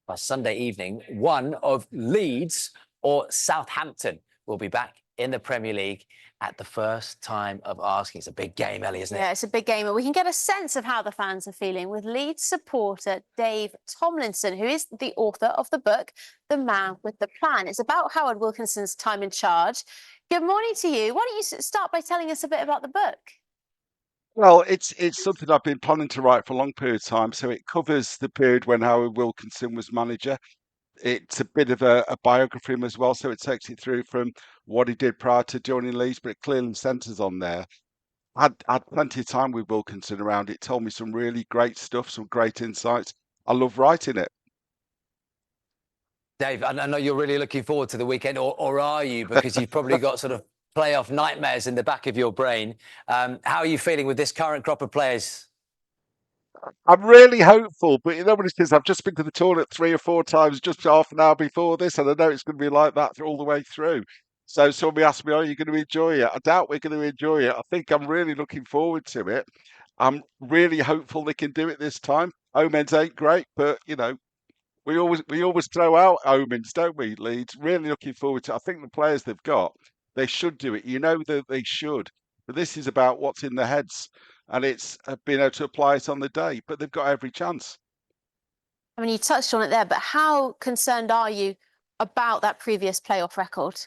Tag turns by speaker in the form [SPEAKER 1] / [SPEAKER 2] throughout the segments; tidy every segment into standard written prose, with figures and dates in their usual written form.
[SPEAKER 1] by Sunday evening, one of Leeds or Southampton will be back in the Premier League at the first time of asking. It's a big game, Ellie, isn't it?
[SPEAKER 2] Yeah, it's a big game. And we can get a sense of how the fans are feeling with Leeds supporter Dave Tomlinson, who is the author of the book, The Man with the Plan. It's about Howard Wilkinson's time in charge. Good morning to you. Why don't you start by telling us a bit about the book?
[SPEAKER 3] Well, it's something I've been planning to write for a long period of time. So it covers the period when Howard Wilkinson was manager. It's a bit of a biography of him as well. So it takes it through from what he did prior to joining Leeds, but it clearly centres on there. I had plenty of time with Wilkinson around. It told me some really great stuff, some great insights. I love writing it.
[SPEAKER 1] Dave, I know you're really looking forward to the weekend, or are you? Because you've probably got sort of playoff nightmares in the back of your brain. How are you feeling with this current crop of players?
[SPEAKER 3] I'm really hopeful, but you know what it is? I've just been to the toilet 3 or 4 times just half an hour before this, and I know it's going to be like that all the way through. So somebody asked me, "Are you going to enjoy it?" I doubt we're going to enjoy it. I think I'm really looking forward to it. I'm really hopeful they can do it this time. Omens ain't great, but we always throw out omens, don't we, Leeds? Really looking forward to it. I think the players they've got, they should do it. You know that they should. But this is about what's in their heads, and it's being able to apply it on the day. But they've got every chance.
[SPEAKER 2] I mean, you touched on it there, but how concerned are you about that previous playoff record?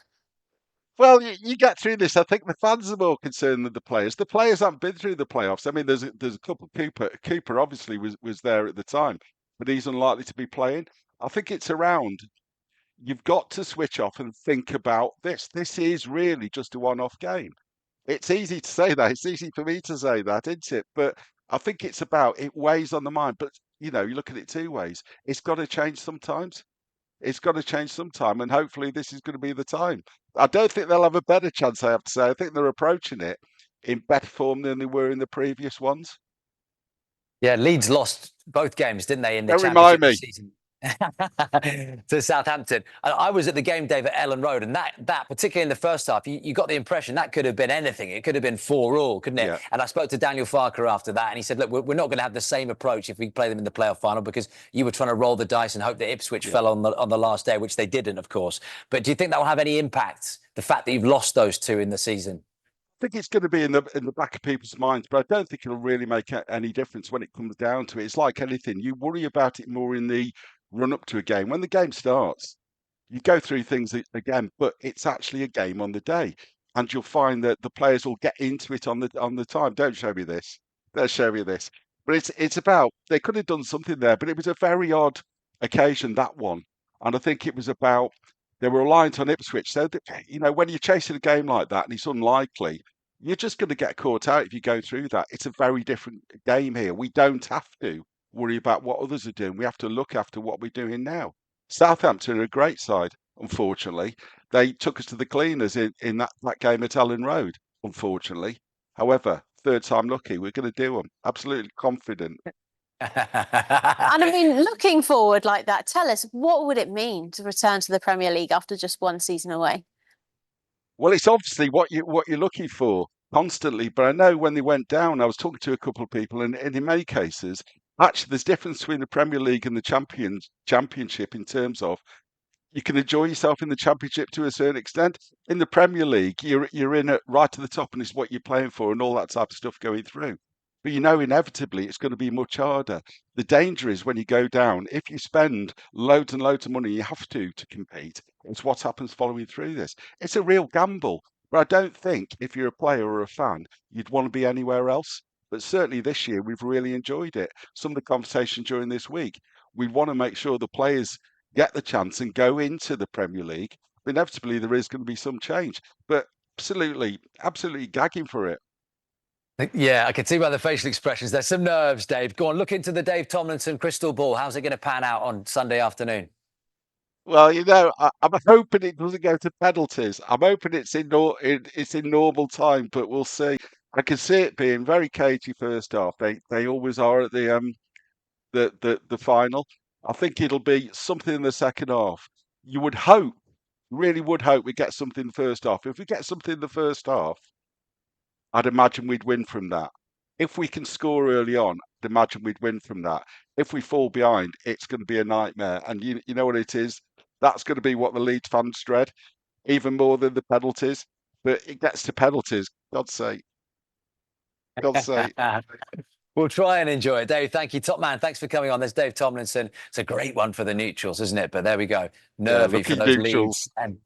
[SPEAKER 3] Well, you get through this. I think the fans are more concerned than the players. The players haven't been through the playoffs. I mean, there's a couple. Cooper obviously was there at the time, but he's unlikely to be playing. I think it's around. You've got to switch off and think about this. This is really just a one-off game. It's easy to say that. It's easy for me to say that, isn't it? But I think it's about it weighs on the mind. But you look at it two ways. It's got to change sometimes. It's got to change sometime, and hopefully this is going to be the time. I don't think they'll have a better chance, I have to say. I think they're approaching it in better form than they were in the previous ones.
[SPEAKER 1] Yeah, Leeds lost both games, didn't they, in the
[SPEAKER 3] Don't remind
[SPEAKER 1] Championship
[SPEAKER 3] me.
[SPEAKER 1] this season? To Southampton. I was at the game, Dave, at Ellen Road, and that particularly in the first half, you got the impression that could have been anything. It could have been 4-4, couldn't it?
[SPEAKER 3] Yeah.
[SPEAKER 1] And I spoke to Daniel Farker after that, and he said, look, we're not going to have the same approach if we play them in the playoff final, because you were trying to roll the dice and hope that Ipswich fell on the last day, which they didn't, of course. But do you think that will have any impact, the fact that you've lost those two in the season?
[SPEAKER 3] I think it's going to be in the back of people's minds, but I don't think it'll really make any difference when it comes down to it. It's like anything. You worry about it more in the run up to a game. When the game starts, you go through things again, but it's actually a game on the day, and you'll find that the players will get into it on the time. Don't show me this. Don't show me this. But it's about they could have done something there, but it was a very odd occasion, that one, and I think it was about they were reliant on Ipswich. So that, when you're chasing a game like that and it's unlikely, you're just going to get caught out if you go through that. It's a very different game here. We don't have to worry about what others are doing. We have to look after what we're doing now. Southampton are a great side, unfortunately. They took us to the cleaners in that game at Ellen Road, unfortunately. However, third time lucky, we're going to do them. Absolutely confident.
[SPEAKER 2] And I mean, looking forward like that, tell us, what would it mean to return to the Premier League after just one season away?
[SPEAKER 3] Well, it's obviously what you're looking for constantly. But I know when they went down, I was talking to a couple of people, and in many cases, actually, there's difference between the Premier League and the Championship in terms of you can enjoy yourself in the Championship to a certain extent. In the Premier League, you're in it right to the top, and it's what you're playing for, and all that type of stuff going through. But inevitably, it's going to be much harder. The danger is when you go down, if you spend loads and loads of money, you have to compete. It's what happens following through this. It's a real gamble. But I don't think if you're a player or a fan, you'd want to be anywhere else. But certainly this year, we've really enjoyed it. Some of the conversation during this week, we want to make sure the players get the chance and go into the Premier League. Inevitably, there is going to be some change. But absolutely, absolutely gagging for it.
[SPEAKER 1] Yeah, I can see by the facial expressions. There's some nerves, Dave. Go on, look into the Dave Tomlinson crystal ball. How's it going to pan out on Sunday afternoon?
[SPEAKER 3] Well, I'm hoping it doesn't go to penalties. I'm hoping it's in normal time, but we'll see. I can see it being very cagey first half. They always are at the final. I think it'll be something in the second half. You would hope, really would hope we get something in the first half. If we get something in the first half, I'd imagine we'd win from that. if we can score early on, I'd imagine we'd win from that. If we fall behind, it's going to be a nightmare. And you know what it is? That's going to be what the Leeds fans dread, even more than the penalties. But it gets to penalties, God's sake. God's sake.
[SPEAKER 1] We'll try and enjoy it. Dave, thank you. Top man, thanks for coming on. There's Dave Tomlinson. It's a great one for the neutrals, isn't it? But there we go. Nervy for
[SPEAKER 3] lucky
[SPEAKER 1] those
[SPEAKER 3] neutrals.
[SPEAKER 1] Leeds and